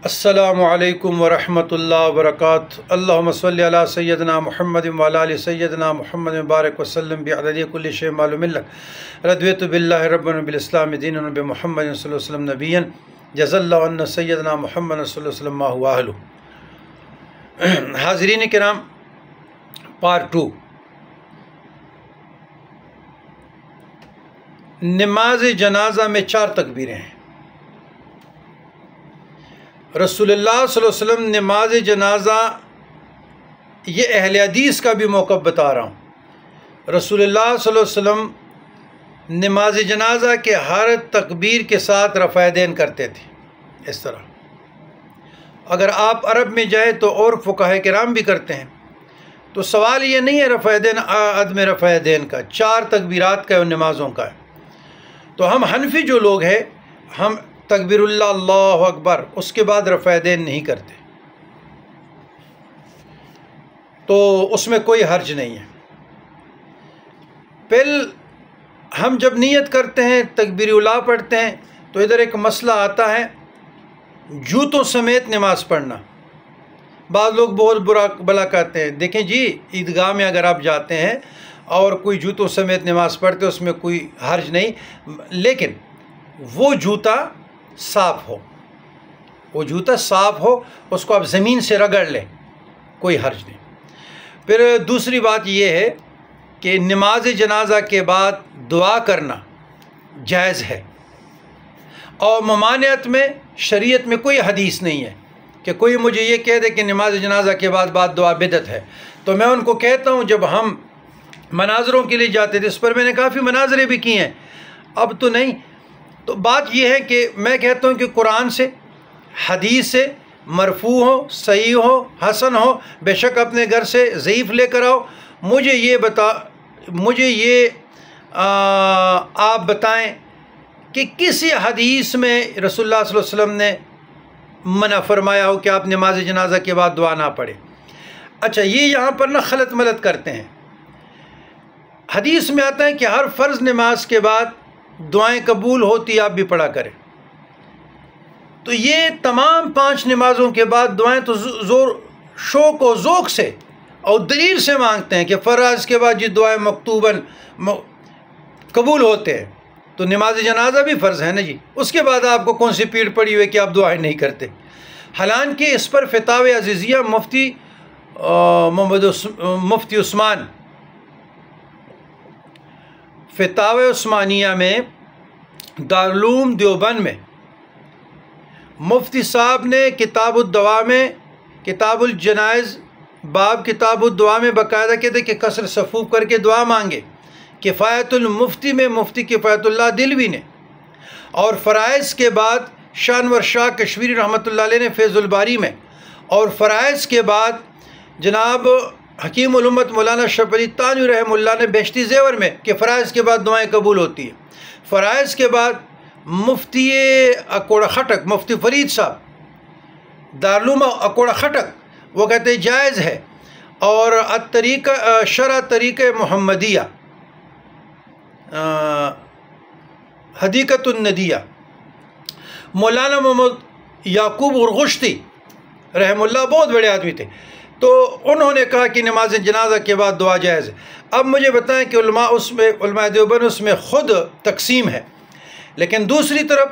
السلام علیکم ورحمۃ اللہ وبرکاتہ۔ اللہم صلی علی سیدنا محمد وعلی آل سیدنا محمد مبارک وسلم بعدد کل شیء معلوم لک رضیت باللہ ربا بالاسلام دینا بمحمد صلی اللہ علیہ وسلم نبیا جزا اللہ عنا سیدنا محمد صلی اللہ علیہ وسلم ما هو اہلہ۔ حاضرین کرام، پارٹ 2، نماز جنازہ میں 4 تکبیریں ہیں۔ رسول اللہ صلی اللہ علیہ وسلم نماز جنازہ، یہ اہل حدیث کا بھی موقف بتا رہا ہوں، رسول اللہ صلی اللہ علیہ وسلم نماز جنازہ کے ہر تکبیر کے ساتھ رفع یدین کرتے تھے۔ اس طرح اگر آپ عرب میں جائیں تو اور فقہاء کرام بھی کرتے ہیں، تو سوال یہ نہیں ہے رفع یدین عدم رفع یدین کا، 4 تکبیرات کا نمازوں کا ہے۔ تو ہم حنفی جو لوگ ہیں، ہم تکبیر اللہ اکبر اس کے بعد رفع یدین نہیں کرتے، تو اس میں کوئی حرج نہیں ہے۔ پھر ہم جب نیت کرتے ہیں، تکبیر اولیٰ پڑھتے ہیں، تو ادھر ایک مسئلہ آتا ہے جوتوں سمیت نماز پڑھنا۔ بعض لوگ بہت برا بلا کہتے ہیں، دیکھیں جی، عیدگاہ میں اگر آپ جاتے ہیں اور کوئی جوتوں سمیت نماز پڑھتے، اس میں کوئی حرج نہیں، لیکن وہ جوتا صاف ہو، وہ جوتا صاف ہو، اس کو آپ زمین سے رگڑ لیں، کوئی حرج نہیں۔ پھر دوسری بات یہ ہے کہ نماز جنازہ کے بعد دعا کرنا جائز ہے، اور ممانعت میں شریعت میں کوئی حدیث نہیں ہے کہ کوئی مجھے یہ کہہ دے کہ نماز جنازہ کے بعد دعا بدعت ہے۔ تو میں ان کو کہتا ہوں، جب ہم مناظروں کے لیے جاتے تھے، اس پر میں نے کافی مناظرے بھی کیے ہیں، اب تو نہیں، تو بات یہ ہے کہ میں کہتا ہوں کہ قرآن سے، حدیث سے، مرفوع ہو، صحیح ہو، حسن ہو، بے شک اپنے گھر سے ضعیف لے کر آؤ، مجھے یہ آپ بتائیں کہ کسی حدیث میں رسول اللہ صلی اللہ علیہ وسلم نے منع فرمایا ہو کہ آپ نماز جنازہ کے بعد دعا نہ پڑھیں۔ اچھا، یہ یہاں پر نہ خلط ملط کرتے ہیں۔ حدیث میں آتا ہے کہ ہر فرض نماز کے بعد دعائیں قبول ہوتی، آپ بھی پڑھا کریں۔ تو یہ تمام 5 نمازوں کے بعد دعائیں تو شوق و ذوق سے اور دلیل سے مانگتے ہیں کہ فرائض کے بعد یہ دعائیں مکتوباً قبول ہوتے ہیں، تو نماز جنازہ بھی فرض ہے نا جی، اس کے بعد آپ کو کون سی پیڑ پڑی ہوئی کہ آپ دعائیں نہیں کرتے؟ حالانکہ اس پر فتاوی عزیزیہ مفتی عثمان، فتاوی عثمانیہ میں دارالعلوم دیوبند میں مفتی صاحب نے کتاب الدعا میں، کتاب الجنائز باب کتاب الدعا میں باقاعدہ کہتے کہ کثر صفوف کر کے دعا مانگے۔ کفایت المفتی میں مفتی کفایت اللہ دلوی نے، اور فرائض کے بعد شانور شاہ کشمیری رحمۃ اللہ علیہ نے فیض الباری میں، اور فرائض کے بعد جناب حکیم الامت مولانا شرف علی تانوی رحمہ اللہ نے بہشتی زیور میں کہ فرائض کے بعد دعائیں قبول ہوتی ہیں۔ فرائض کے بعد مفتی اکوڑا خٹک، مفتی فرید صاحب دارالعلوم اکوڑا خٹک، وہ کہتے ہیں جائز ہے، اور شرع طریقہ محمدیہ حدیقۃ الندیہ مولانا محمد یعقوب غرغشتی رحمہ اللہ، بہت بڑے آدمی تھے، تو انہوں نے کہا کہ نماز جنازہ کے بعد دعا جائز ہے۔ اب مجھے بتائیں کہ علماء دیوبند اس میں خود تقسیم ہے، لیکن دوسری طرف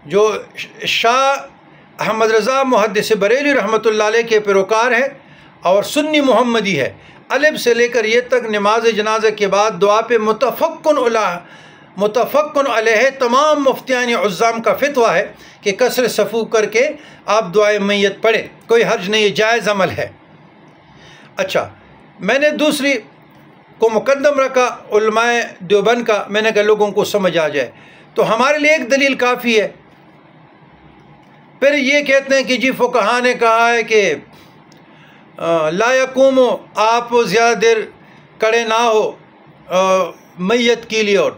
جو شاہ احمد رضا محدث بریلی رحمۃ اللہ علیہ کے پیروکار ہیں اور سنی محمدی ہے، الف سے لے کر یہ تک نماز جنازہ کے بعد دعا پہ متفقن علیہ تمام مفتیان عظام کا فتویٰ ہے کہ کثر صفوف کر کے آپ دعائے میت پڑھیں، کوئی حرج نہیں، جائز عمل ہے۔ اچھا، میں نے دوسری کو مقدم رکھا علماء دیوبند کا، میں نے کہا لوگوں کو سمجھ آ جائے، تو ہمارے لیے ایک دلیل کافی ہے۔ پھر یہ کہتے ہیں کہ جی فقہاء نے کہا ہے کہ لا یقوم، آپ زیادہ دیر کھڑے نہ ہو میت کے لیے، اور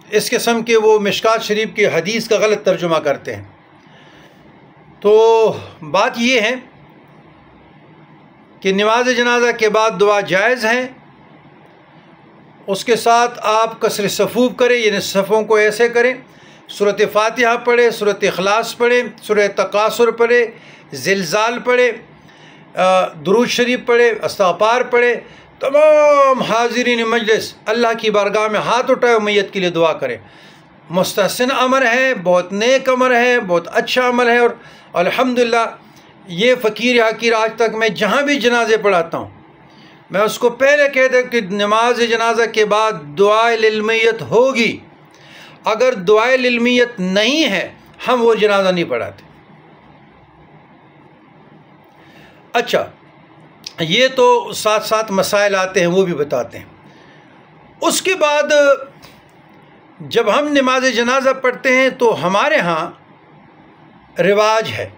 اس قسم کے وہ مشکات شریف کی حدیث کا غلط ترجمہ کرتے ہیں۔ تو بات یہ ہے کہ نماز جنازہ کے بعد دعا جائز ہیں، اس کے ساتھ آپ کسر صفوف کریں، یعنی صفوں کو ایسے کریں، سورۃ فاتحہ پڑھے، سورۃ اخلاص پڑھے، سورہ تکاثر پڑھے، زلزال پڑھے، درود شریف پڑھے، استغفار پڑھے، تمام حاضرین مجلس اللہ کی بارگاہ میں ہاتھ اٹھائے اور میت کے لیے دعا کریں۔ مستحسن عمل ہے، بہت نیک عمل ہے، بہت اچھا عمل ہے، اور الحمدللہ یہ فقیر حقیر آج تک میں جہاں بھی جنازے پڑھاتا ہوں میں اس کو پہلے کہہ دوں کہ نماز جنازہ کے بعد دعائے للمیت ہوگی، اگر دعائے للمیت نہیں ہے ہم وہ جنازہ نہیں پڑھاتے۔ اچھا، یہ تو ساتھ ساتھ مسائل آتے ہیں وہ بھی بتاتے ہیں۔ اس کے بعد جب ہم نماز جنازہ پڑھتے ہیں تو ہمارے ہاں رواج ہے،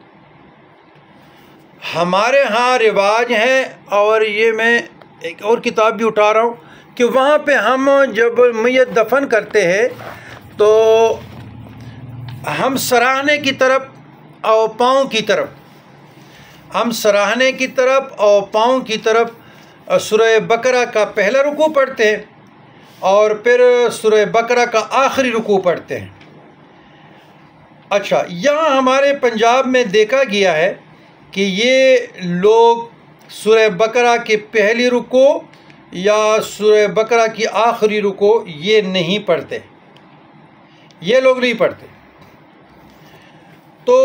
اور یہ میں ایک اور کتاب بھی اٹھا رہا ہوں کہ وہاں پہ ہم جب میت دفن کرتے ہیں تو ہم سراہنے کی طرف اور پاؤں کی طرف، پاؤں کی طرف سورہ بقرہ کا پہلا رکوع پڑھتے ہیں اور پھر سورہ بقرہ کا آخری رکوع پڑھتے ہیں۔ اچھا، یہاں ہمارے پنجاب میں دیکھا گیا ہے کہ یہ لوگ سورہ بقرہ کی پہلی رکوع یا سورہ بقرہ کی آخری رکوع یہ نہیں پڑھتے، یہ لوگ نہیں پڑھتے، تو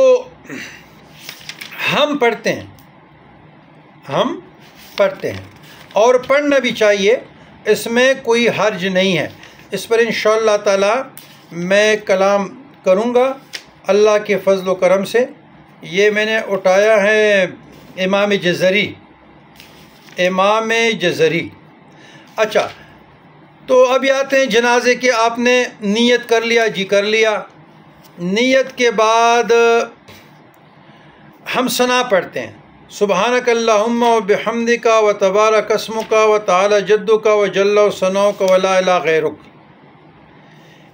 ہم پڑھتے ہیں اور پڑھنا بھی چاہیے، اس میں کوئی حرج نہیں ہے۔ اس پر انشاءاللہ تعالی میں کلام کروں گا اللہ کے فضل و کرم سے۔ یہ میں نے اٹھایا ہے امام جزری۔ اچھا، تو اب آتے ہیں جنازے کے۔ آپ نے نیت کر لیا، جی کر لیا۔ نیت کے بعد ہم ثنا پڑھتے ہیں، سبحانک اللہم و بحمدک و تبارک اسمک و تعالی جدک و جل ثناؤک و لا الہ غیرک۔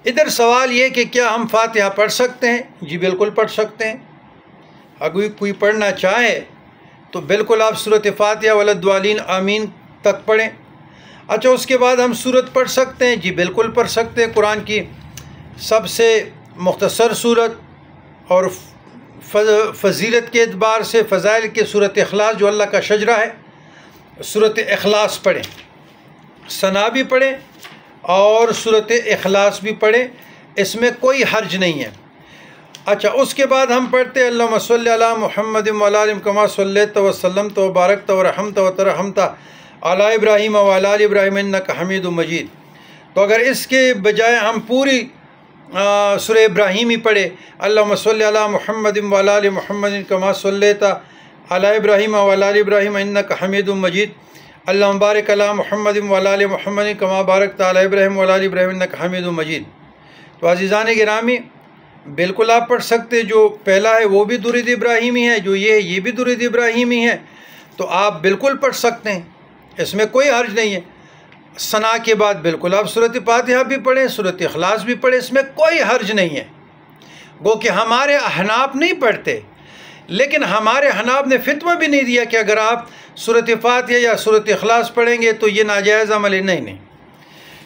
ادھر سوال یہ کہ کیا ہم فاتحہ پڑھ سکتے ہیں؟ جی بالکل پڑھ سکتے ہیں، اگر کوئی پڑھنا چاہے تو بالکل آپ سورۃ فاتحہ ولا الضالین آمین تک پڑھیں۔ اچھا، اس کے بعد ہم سورت پڑھ سکتے ہیں؟ جی بالکل پڑھ سکتے ہیں۔ قرآن کی سب سے مختصر سورت اور فضیلت کے اعتبار سے فضائل کے سورۃ اخلاص جو اللہ کا شجرہ ہے، سورۃ اخلاص پڑھیں، ثنا بھی پڑھیں اور سورۃ اخلاص بھی پڑھیں، اس میں کوئی حرج نہیں ہے۔ اچھا، اس کے بعد ہم پڑھتے ہیں اللہم صلی علی محمد وعلی آل کما صلیت وسلمت وبارکت ورحمت وترحمت علی ابراہیم وعلی آل ابراہیم انک حمید مجید۔ تو اگر اس کے بجائے ہم پوری سورہ ابراہیم ہی پڑھے، اللہم صلی علی محمد وعلی آل محمد کما صلیت علی ابراہیم وعلی آل ابراہیم انک حمید مجید، اللہم بارک علی محمد وعلی آل محمد کما بارکت علی ابراہیم وعلی آل ابراہیم انک حمید مجید۔ تو عزیزان گرامی، بالکل آپ پڑھ سکتے، جو پہلا ہے وہ بھی درود ابراہیمی ہے، جو یہ بھی درود ابراہیمی ہے، تو آپ بالکل پڑھ سکتے ہیں، اس میں کوئی حرج نہیں ہے۔ ثنا کے بعد بالکل آپ سورۃ فاتحہ بھی پڑھیں، سورۃ اخلاص بھی پڑھیں، اس میں کوئی حرج نہیں ہے۔ گو کہ ہمارے احناف نہیں پڑھتے، لیکن ہمارے احناف نے فتویٰ بھی نہیں دیا کہ اگر آپ سورۃ فاتحہ یا سورۃ اخلاص پڑھیں گے تو یہ ناجائز عمل ہے، نہیں۔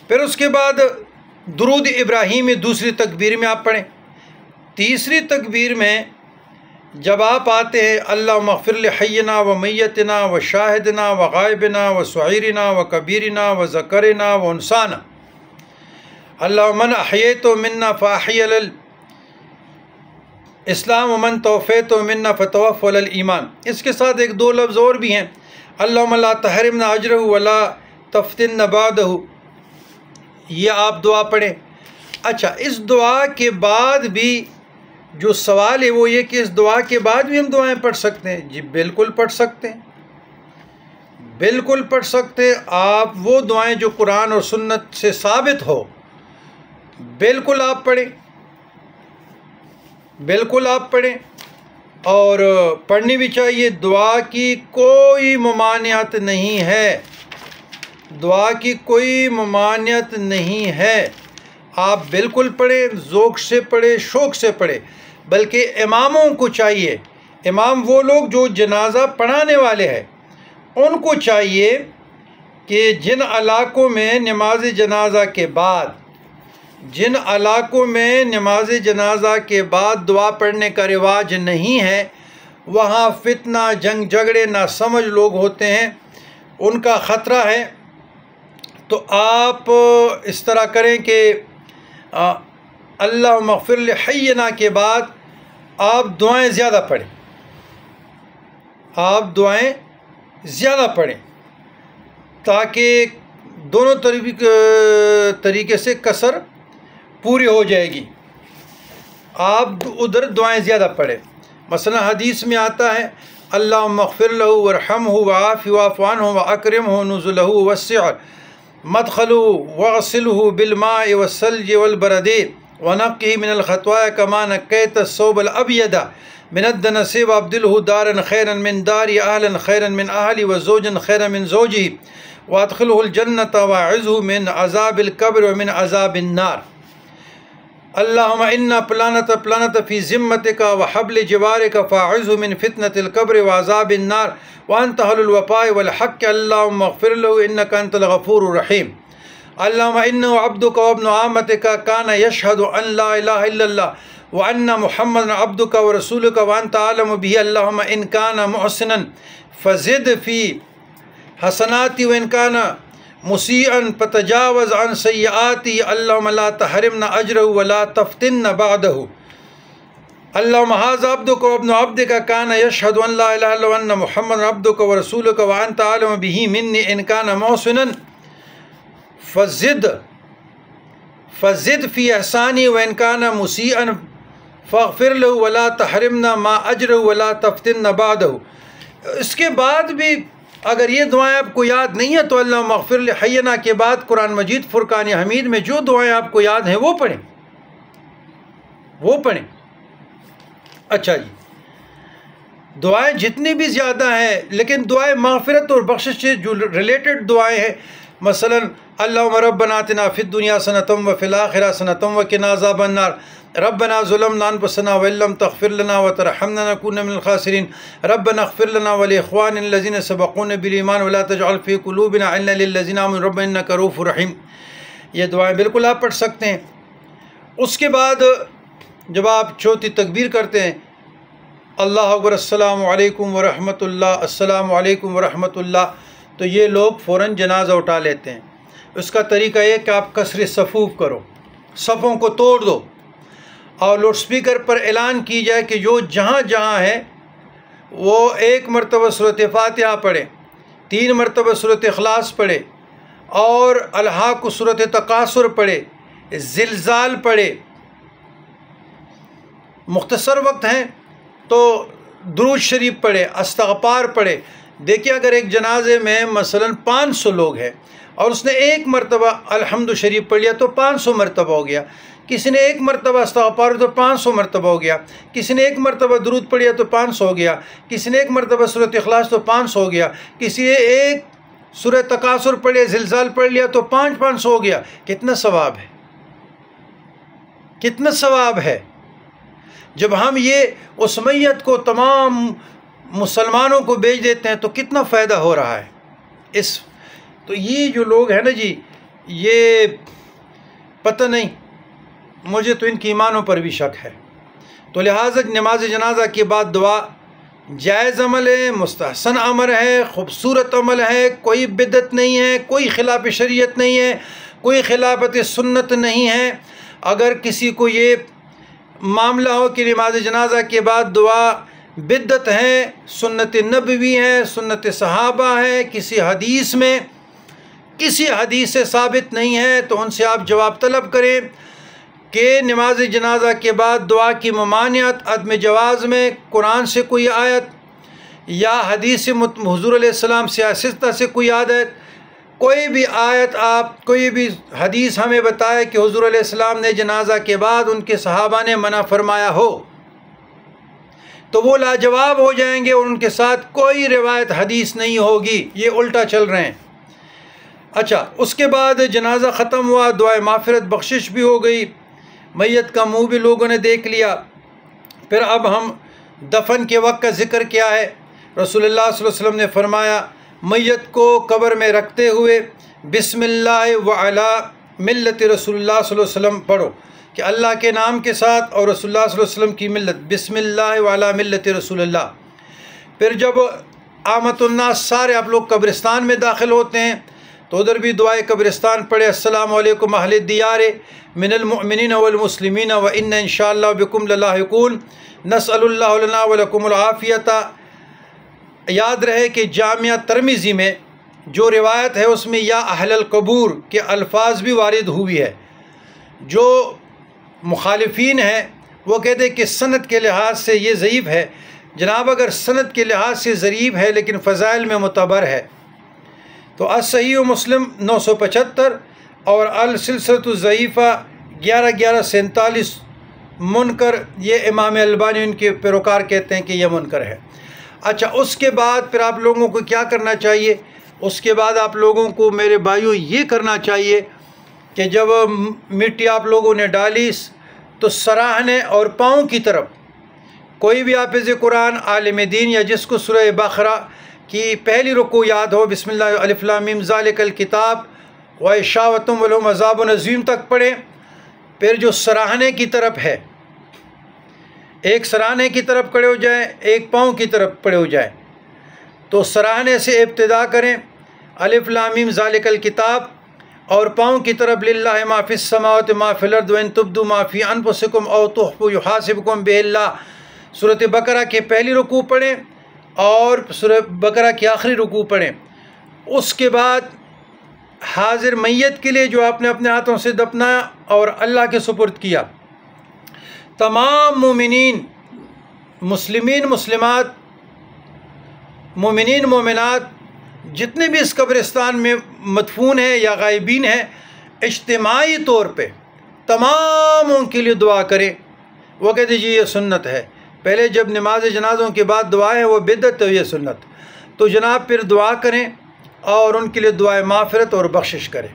پھر اس کے بعد درود ابراہیمی دوسری تکبیر میں آپ پڑھیں۔ تیسری تکبیر میں جب آپ آتے ہیں اللہم اغفر لحینا و میتنا و شاہدنا و غائبنا و صغیرنا و کبیرنا و ذکرنا و انسانا، اللہم من احییت منا فاحی علی الاسلام ومن توفیت منا فتوفی علی الایمان۔ اس کے ساتھ ایک دو لفظ اور بھی ہیں، اللہم لا تحرمنا اجرہ ولا تفتننا بعدہ، یہ آپ دعا پڑھیں۔ اچھا، اس دعا کے بعد بھی جو سوال ہے وہ یہ کہ اس دعا کے بعد بھی ہم دعائیں پڑھ سکتے ہیں؟ جی بالکل پڑھ سکتے ہیں، بالکل پڑھ سکتے ہیں۔ آپ وہ دعائیں جو قرآن اور سنت سے ثابت ہو بالکل آپ پڑھیں، بالکل آپ پڑھیں، اور پڑھنی بھی چاہیے۔ دعا کی کوئی ممانعت نہیں ہے، دعا کی کوئی ممانعت نہیں ہے، آپ بالکل پڑھیں، ذوق سے پڑھیں، شوق سے پڑھیں۔ بلکہ اماموں کو چاہیے، امام وہ لوگ جو جنازہ پڑھانے والے ہیں، ان کو چاہیے کہ جن علاقوں میں نماز جنازہ کے بعد جن علاقوں میں نماز جنازہ کے بعد دعا پڑھنے کا رواج نہیں ہے، وہاں فتنہ، جنگ جھگڑے، ناسمجھ لوگ ہوتے ہیں، ان کا خطرہ ہے۔ تو آپ اس طرح کریں کہ اللہم اغفر لحینا کے بعد آپ دعائیں زیادہ پڑھیں، آپ دعائیں زیادہ پڑھیں تاکہ دونوں طریقے سے کثر پوری ہو جائے گی۔ آپ ادھر دعائیں زیادہ پڑھیں۔ مثلا حدیث میں آتا ہے اللہم اغفر لہ ورحمہ وعافہ واعف عنہ واکرمہ نزلہ ووسع مدخلہ واغسلہ بالماء والثلج والبرد ونقہ من الخطایا کما نقیت الثوب الابید من الدنس وابدلہ دارا خیرا من داری، اہلا خیرا من اہلی، وزوجا خیرا من زوجہ، وادخلہ الجنۃ واعذہ من عذاب القبر ومن عذاب النار۔ اللہم انا پلانت فی ذمتک وحبل جوارک فاعذہ من فتنة القبر وعذاب النار وانت اہل الوفاء والحق، اللہم اغفر لہ انک انت الغفور الرحیم۔ اللہم انہ عبدک وابن عامتک کان یشہد ان لا الہ الا اللہ وان محمد عبدک ورسولک وانت عالم بہ، اللہم ان کان محسنا فزد فی حسناتی وان کان مسیئا فتجاوز عن سیئاتی، اللہم لا تحرمنا اجرہ ولا تفتنا بعدہ۔ اللہم ھذا عبدک وابن عبدک کان یشہد ان لا الہ الا وان محمد عبدک ورسولک وانت عالم بہ منی ان کان محسنا فزد فی احسانی وان کان مسیئا فاغفر لہ ولا تحرمنا ما اجرہ ولا تفتنا بعدہ۔ اس کے بعد بھی اگر یہ دعائیں آپ کو یاد نہیں ہیں تو اللہم اغفر لحینا کے بعد قرآن مجید فرقان حمید میں جو دعائیں آپ کو یاد ہیں وہ پڑھیں، وہ پڑھیں۔ اچھا جی، دعائیں جتنی بھی زیادہ ہیں، لیکن دعائیں مغفرت اور بخشش سے جو ریلیٹڈ دعائیں ہیں، مثلا اللہم ربنا آتنا فی الدنیا حسنۃ وفی الآخرۃ حسنۃ وقنا عذاب النار، ربنا ظلمنا انفسنا وان لم تغفر لنا وترحمنا لنكونن من الخاسرین، ربنا اغفر لنا ولاخواننا الذین سبقونا بالایمان ولا تجعل فی قلوبنا غلا للذین آمنوا ربنا انک رؤوف رحیم۔ یہ دعائیں بالکل آپ پڑھ سکتے ہیں۔ اس کے بعد جب آپ چوتھی تکبیر کرتے ہیں اللہ اکبر السلام علیکم ورحمۃ اللہ، السلام علیکم ورحمۃ اللہ، تو یہ لوگ فوراً جنازہ اٹھا لیتے ہیں۔ اس کا طریقہ یہ کہ آپ کسر صفوف کرو، صفوں کو توڑ دو، اور لاؤڈ سپیکر پر اعلان کی جائے کہ جو جہاں جہاں ہے وہ 1 مرتبہ سورۃ فاتحہ پڑھے، 3 مرتبہ سورۃ اخلاص پڑھے، اور الحاق سورۃ تکاثر پڑھے، زلزال پڑھے۔ مختصر وقت ہیں تو درود شریف پڑھے، استغفار پڑھے۔ دیکھیے اگر ایک جنازے میں مثلا 500 لوگ ہیں اور اس نے 1 مرتبہ الحمد شریف پڑھ لیا تو 500 مرتبہ ہو گیا، کسی نے 1 مرتبہ استغفار تو 500 مرتبہ ہو گیا، کسی نے 1 مرتبہ درود پڑھ لیا تو 500 ہو گیا، کسی نے 1 مرتبہ سورۃ اخلاص تو 500 ہو گیا، کسی نے 1 سورۃ تکاثر پڑھ لیا، زلزال پڑھ لیا تو 500 ہو گیا۔ کتنا ثواب ہے، کتنا ثواب ہے۔ جب ہم یہ اس میت کو تمام مسلمانوں کو بیچ دیتے ہیں تو کتنا فائدہ ہو رہا ہے۔ تو یہ جو لوگ ہیں نا جی، یہ پتہ نہیں، مجھے تو ان کی ایمانوں پر بھی شک ہے۔ تو لہٰذا نماز جنازہ کے بعد دعا جائز عمل ہے، مستحسن عمل ہے، خوبصورت عمل ہے، کوئی بدعت نہیں ہے، کوئی خلاف شریعت نہیں ہے، کوئی خلافت سنت نہیں ہے۔ اگر کسی کو یہ معاملہ ہو کہ نماز جنازہ کے بعد دعا بدعت ہے، سنت نبوی ہے، سنت صحابہ ہے، کسی حدیث سے ثابت نہیں ہے، تو ان سے آپ جواب طلب کریں کہ نماز جنازہ کے بعد دعا کی ممانعت عدم جواز میں قرآن سے کوئی آیت یا حدیث حضور علیہ السلام سے آہستہ سے کوئی عادت، کوئی بھی آیت، آپ کوئی بھی حدیث ہمیں بتائے کہ حضور علیہ السلام نے جنازہ کے بعد ان کے صحابہ نے منع فرمایا ہو تو وہ لاجواب ہو جائیں گے، اور ان کے ساتھ کوئی روایت حدیث نہیں ہوگی، یہ الٹا چل رہے ہیں۔ اچھا، اس کے بعد جنازہ ختم ہوا، دعائے مغفرت بخشش بھی ہو گئی، میت کا منہ بھی لوگوں نے دیکھ لیا۔ پھر اب ہم دفن کے وقت کا ذکر کیا ہے۔ رسول اللہ صلی اللہ علیہ وسلم نے فرمایا میت کو قبر میں رکھتے ہوئے بسم اللہ وعلی ملت رسول اللہ صلی اللہ علیہ وسلم پڑھو کہ اللہ کے نام کے ساتھ اور رسول اللہ صلی اللہ علیہ وسلم کی ملت، بسم اللہ وعلی ملت رسول اللہ۔ پھر جب آمد الناس سارے آپ لوگ قبرستان میں داخل ہوتے ہیں تو ادھر بھی دعائے قبرستان پڑھے، السلام علیکم اہل الدیار من المؤمنین والمسلمین وان انشاءاللہ بکم للاحقون نسأل اللہ لنا ولکم العافیۃ۔ یاد رہے کہ جامعہ ترمذی میں جو روایت ہے اس میں یا اہل القبور کے الفاظ بھی وارد ہوئی ہے۔ جو مخالفین ہیں وہ کہتے ہیں کہ سند کے لحاظ سے یہ ضعیف ہے۔ جناب اگر سند کے لحاظ سے ضعیف ہے لیکن فضائل میں معتبر ہے تو الصحیح مسلم 975 اور السلسلۃ الضعیفہ 1147 منکر، یہ امام البانی ان کے پیروکار کہتے ہیں کہ یہ منکر ہے۔ اچھا، اس کے بعد پھر آپ لوگوں کو کیا کرنا چاہیے؟ اس کے بعد آپ لوگوں کو میرے بھائیوں یہ کرنا چاہیے کہ جب مٹی آپ لوگوں نے ڈالی تو سراہنے اور پاؤں کی طرف کوئی بھی حافظ قرآن، عالم دین یا جس کو سورہ بقرہ کی پہلی رکوع یاد ہو، بسم اللہ الف لام میم ذالک الکتاب وَإِشَاوَةٌ وَلَهُمْ عَذَابٌ عَظِيمٌ تک پڑھیں۔ پھر جو سراہنے کی طرف ہے، ایک سراہنے کی طرف کھڑے ہو جائیں، ایک پاؤں کی طرف کھڑے ہو جائیں، تو سراہنے سے ابتدا کریں الف لام میم ذالک الکتاب، اور پاؤں کی طرف للہ ما فی السماوات ما فی الارض وان تبدوا ما فی انفسکم او تخفوا یحاسبکم بہ اللہ۔ سورۃ بقرہ کی پہلی رکوع پڑھیں اور سورۃ بقرہ کی آخری رکوع پڑھیں۔ اس کے بعد حاضر میت کے لیے جو آپ نے اپنے ہاتھوں سے دفنایا اور اللہ کے سپرد کیا، تمام مومنین، مسلمین، مسلمات، مومنین، مومنات جتنے بھی اس قبرستان میں مدفون ہیں یا غائبین ہیں، اجتماعی طور پہ تمام ان کے لیے دعا کریں۔ وہ کہتے جی یہ سنت ہے، پہلے جب نماز جنازوں کے بعد دعا ہے وہ بدعت ہے، یہ سنت، تو جناب پھر دعا کریں اور ان کے لیے دعائے مغفرت اور بخشش کریں۔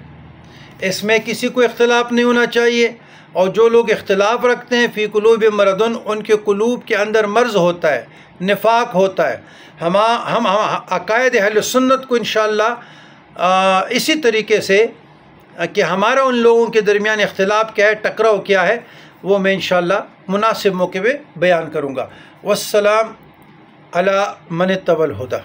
اس میں کسی کو اختلاف نہیں ہونا چاہیے، اور جو لوگ اختلاف رکھتے ہیں فی قلوب مرضن، ان کے قلوب کے اندر مرض ہوتا ہے، نفاق ہوتا ہے۔ ہم عقائد اہل سنت کو انشاءاللہ اسی طریقے سے کہ ہمارا ان لوگوں کے درمیان اختلاف کیا ہے، ٹکراؤ کیا ہے، وہ میں انشاءاللہ مناسب موقع پہ بیان کروں گا۔ والسلام علی من اتبع الہدی۔